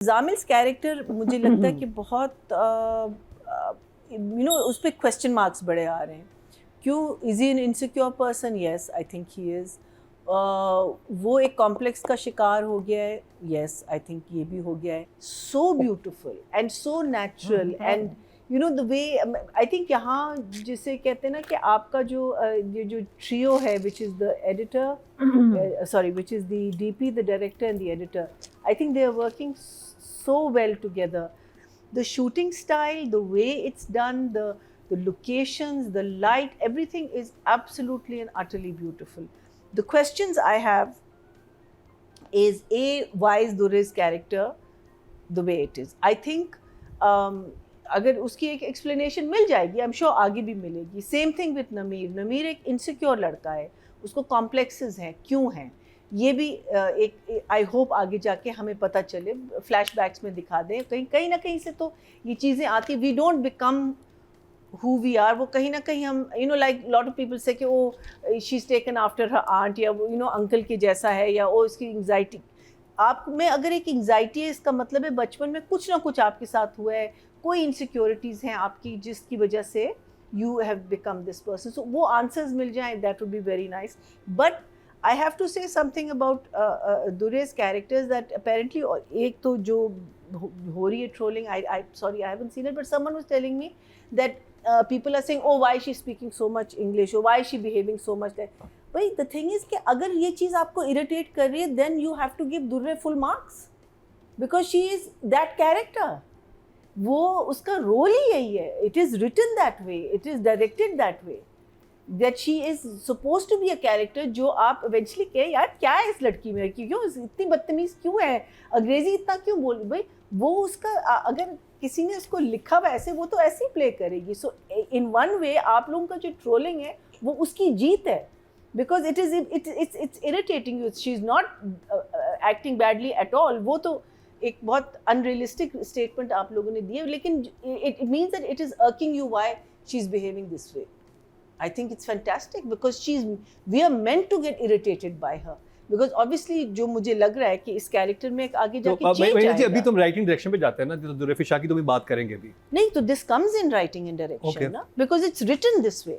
जामिल्स character मुझे लगता है कि बहुत उस पर क्वेश्चन मार्क्स बड़े आ रहे हैं. क्यों? Is he N insecure person? Yes, I think he is. वो एक कॉम्प्लेक्स का शिकार हो गया है. यस, आई थिंक ये भी हो गया है. So beautiful and so natural and the way I think यहाँ जिसे कहते हैं ना कि आपका ये जो ट्रियो है which is the editor, sorry, which is the DP, the director and the editor. I think they are working so well together. The shooting style, the way it's done, the locations, the light, everything is absolutely and utterly beautiful. The questions I have is why is Durre's character the way it is? I think अगर उसकी एक explanation मिल जाएगी, I am sure आगे भी मिलेगी. Same thing with नमीर. नमीर एक इनसिक्योर लड़का है, उसको कॉम्प्लेक्सेस हैं. क्यों हैं ये भी एक आई होप आगे जाके हमें पता चले, फ्लैशबैक्स में दिखा दें. कहीं ना कहीं से तो ये चीज़ें आती. We don't become who we are. वो कहीं ना कहीं हम like lot of people say कि she's taken after her aunt, या वो अंकल के जैसा है, या इसकी एंग्जाइटी. आप में अगर एक एंग्जाइटी है, इसका मतलब है बचपन में कुछ ना कुछ आपके साथ हुआ है, कोई इनसिक्योरिटीज़ हैं आपकी जिसकी वजह से you have become this person. So वो answers मिल जाएं, that would be very nice. But I have to say something about Durre's characters that apparently एक तो जो हो रही है trolling, sorry I haven't seen it, but someone was telling me that people are saying, oh why is she speaking so much English, or why is she behaving so much that. But the thing is कि अगर ये चीज़ आपको irritate कर रही है, then you have to give Durre full marks because she is that character. वो उसका role ही यही है. It is written that way, it is directed that way, that she is supposed to be a character जो आप eventually कहे यार क्या है इस लड़की में, क्यों इतनी बदतमीज क्यों है, अंग्रेजी इतना क्यों बोल. भाई वो उसका अगर किसी ने उसको लिखा हुआ ऐसे, वो तो ऐसे ही प्ले करेगी. सो इन वन वे आप लोगों का जो ट्रोलिंग है वो उसकी जीत है, because it's irritating you. She is not acting badly at all. वो तो एक बहुत अनरियलिस्टिक स्टेटमेंट आप लोगों ने दिए, लेकिन it means that it is irking you why she is behaving this way. I think it's fantastic because we are meant to get irritated by her. Because obviously जो मुझे लग रहा है कि इस कैरेक्टर में आगे जाके चेंज आएगा. अभी तुम राइटिंग डायरेक्शन पे जाते हैं ना, तो दुर्रे फिशा की तो भी बात करेंगे अभी. नहीं तो this comes in writing and direction ना, because it's written this way.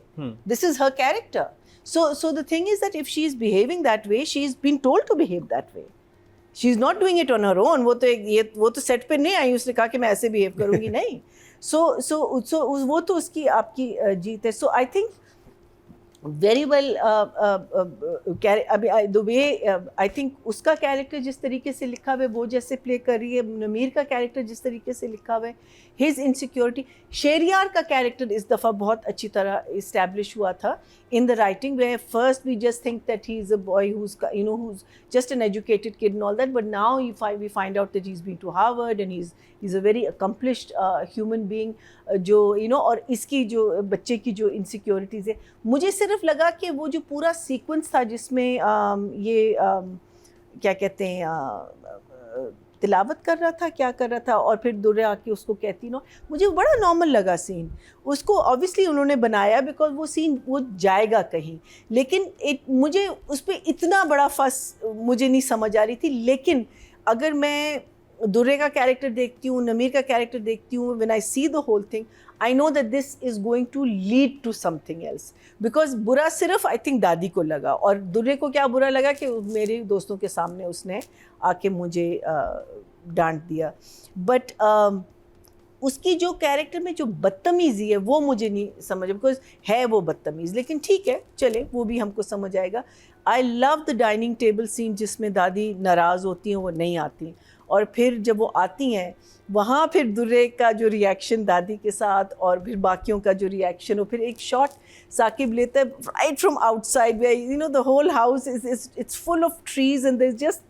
This is her character. So the thing is that if she is behaving that way, she is been told to behave that way. She is not doing it on her own. वो तो set पे नहीं आई, उसने कहा कि मैं ऐसे behave करूँगी. नहीं. So वो तो उसकी आपकी जीत है. So I think very well the way I think उसका कैरेक्टर जिस तरीके से लिखा हुआ है, वो जैसे प्ले कर रही है. नमीर का कैरेक्टर जिस तरीके से लिखा हुआ है, his insecurity. शेरियार का कैरेक्टर इस दफ़ा बहुत अच्छी तरह इस्टेब्लिश हुआ था in the writing, where first we just think that he is a boy who's just an educated kid and all that, but now we find out that he's been to Harvard and he's a very accomplished human being. जो और इसकी जो बच्चे की जो insecurities है, मुझे सिर्फ लगा कि वो जो पूरा सीक्वेंस था जिसमें ये क्या कहते हैं तिलावत कर रहा था, क्या कर रहा था, और फिर दुर्रे आके उसको कहती मुझे बड़ा नॉर्मल लगा सीन. उसको ऑब्वियसली उन्होंने बनाया बिकॉज वो सीन वो जाएगा कहीं, लेकिन मुझे उस पर इतना बड़ा फस मुझे नहीं समझ आ रही थी. लेकिन अगर मैं दुर्रे का कैरेक्टर देखती हूँ, नमीर का कैरेक्टर देखती हूँ, when I see the whole thing, I know that this is going to lead to something else. Because बुरा सिर्फ आई थिंक दादी को लगा, और दुर्रे को क्या बुरा लगा कि मेरे दोस्तों के सामने उसने आके मुझे डांट दिया. बट उसकी जो कैरेक्टर में जो बदतमीज़ी है वो मुझे नहीं समझ, बिकॉज है वो बदतमीज़, लेकिन ठीक है चले वो भी हमको समझ आएगा. I love the dining table scene जिसमें दादी नाराज़ होती हैं, वो नहीं आती, और फिर जब वो आती हैं वहाँ फिर दुर्रे का जो रिएक्शन दादी के साथ, और फिर बाकियों का जो रिएक्शन, और फिर एक शॉट साकिब लेता है right from outside, where the whole house it's full of trees and there is just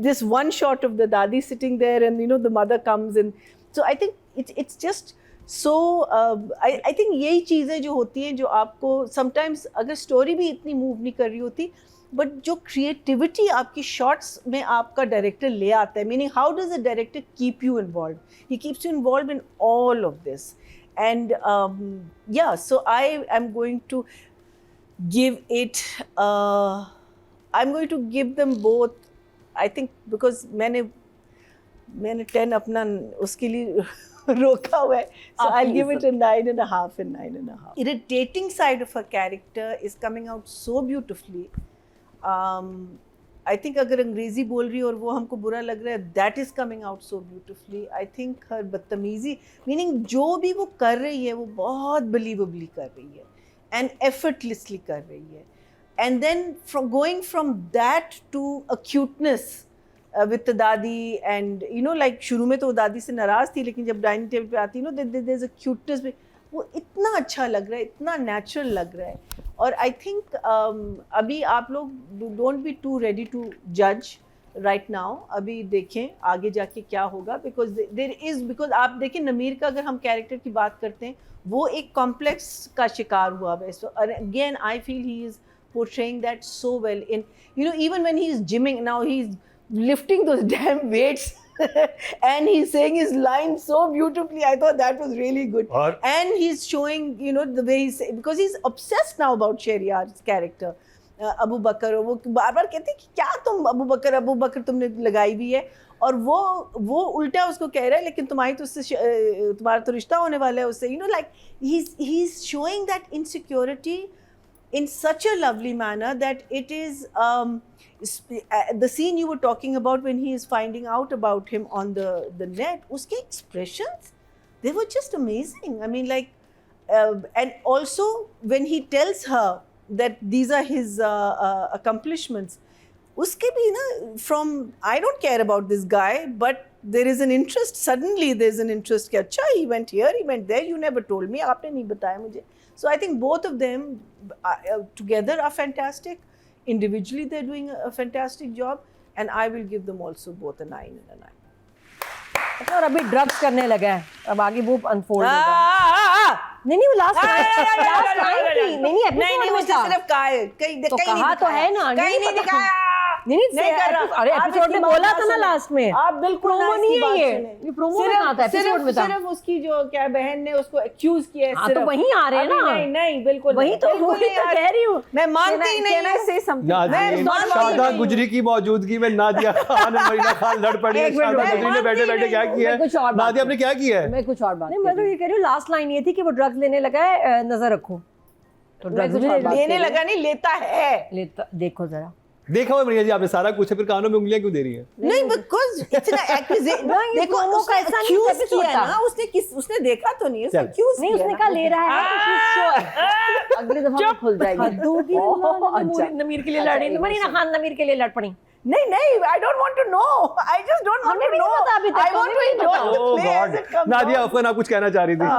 this one shot of the dadi sitting there, and the mother comes, and so I think it's just so I think यही चीज़ें जो होती हैं जो आपको sometimes अगर story भी इतनी मूव नहीं कर रही होती, बट जो क्रिएटिविटी आपकी शॉट्स में आपका डायरेक्टर ले आता है, meaning how does the director keep you involve. He keeps you involve in all of this, and yeah, so I am going to give it I'm going to give them both, I think, because मैंने मैंने 10 अपना उसके लिए रोका हुआ है, so I'll give it a 9.5 and 9.5. Irritating side of her character is coming out so beautifully. I think अगर अंग्रेजी बोल रही है और वो हमको बुरा लग रहा है, that is coming out so beautifully. I think her बदतमीजी, meaning जो भी वो कर रही है वो बहुत believably कर रही है and effortlessly कर रही है. And then from going from that to a cuteness with the दादी, and you know like शुरू में तो वो दादी से नाराज़ थी, लेकिन जब डाइनिंग टेबल पे आती है ना, there's a cuteness में, वो इतना अच्छा लग रहा है, इतना नेचुरल लग रहा है. और आई थिंक अभी आप लोग don't be too ready to जज राइट नाउ, अभी देखें आगे जाके क्या होगा, बिकॉज आप देखें नमीर का अगर हम कैरेक्टर की बात करते हैं, वो एक कॉम्प्लेक्स का शिकार हुआ है. So again I feel he is portraying that so well in, you know, even when he is gymming now, he's lifting those damn weights and he's saying his line so beautifully. I thought that was really good. And he's showing, you know, the way he's, because he's obsessed now about Shahryar's character, Abu Bakr. वो बार बार कहते हैं कि क्या तुम अबू बकर तुमने लगाई हुई है, और वो उल्टा उसको कह रहा है लेकिन तुम्हारा तो रिश्ता होने वाला है उससे. You know, like he's showing that insecurity in such a lovely manner that it is the scene you were talking about when he is finding out about him on the net, uske expressions, they were just amazing. I mean, like and also when he tells her that these are his accomplishments, uske bhi na, from I don't care about this guy, but there is an interest, suddenly there's an interest कि अच्छा he went here, he went there, you never told me, आपने नहीं बताया मुझे. So I think both of them together are fantastic. Individually they're doing a fantastic job, and I will give them also both a 9 and a 9. और अभी drugs करने लगा है, अब आगे वो अनफोल्ड होगा. नहीं वो लास्ट लाइन थी. नहीं एपिसोड में था. सिर्फ कहा तो है ना, कहीं नहीं दिखाया. नहीं कर रहा. अरे एपिसोड में बोला था ना लास्ट में. आप बिल्कुल प्रोमो नहीं है ये प्रोमो में कहा था, एपिसोड में था. सिर्फ उसकी जो क्या बहन ने उसको एक्यूज किया है. हाँ तो वहीं आ रहे हैं ना. नहीं बिल्कुल वही तो कह रही हूँ. मैं मानती नहीं. शादा गुजरी की मौजूदगी में नादिया खान और मरीना खान लड़ पड़ी है. शादा गुजरी ने बैठे बैठे क्या किया है, नादिया आपने क्या किया है? मैं कुछ और बात नहीं, मैं तो ये कह रही हूँ लास्ट लाइन ये थी कि वो ड्रग्स लेने लगा है, नजर रखो. तो ड्रग्स लेने लगा नहीं, लेता है. लेता देखो जरा. देखा हुआ मरिया जी आपने सारा कुछ है, फिर कानों में उंगलियां क्यों दे रही हैं? नहीं, बिकॉज़ इतना एक्यूजेशन. देखो उसका ऐसा नहीं किया ना, उसने देखा तो नहीं, उसने एक्यूज नहीं, उसने कहा ले रहा है. अगली दफा खुल जाएगी. नमीर के लिए लड़ी, मरीना खान नमीर के लिए लड़ पड़ी. नहीं, I don't want to know. I just don't want to know. I want to enjoy the play as it comes. Nadia, Afwan आप कुछ कहना चाह रही थी.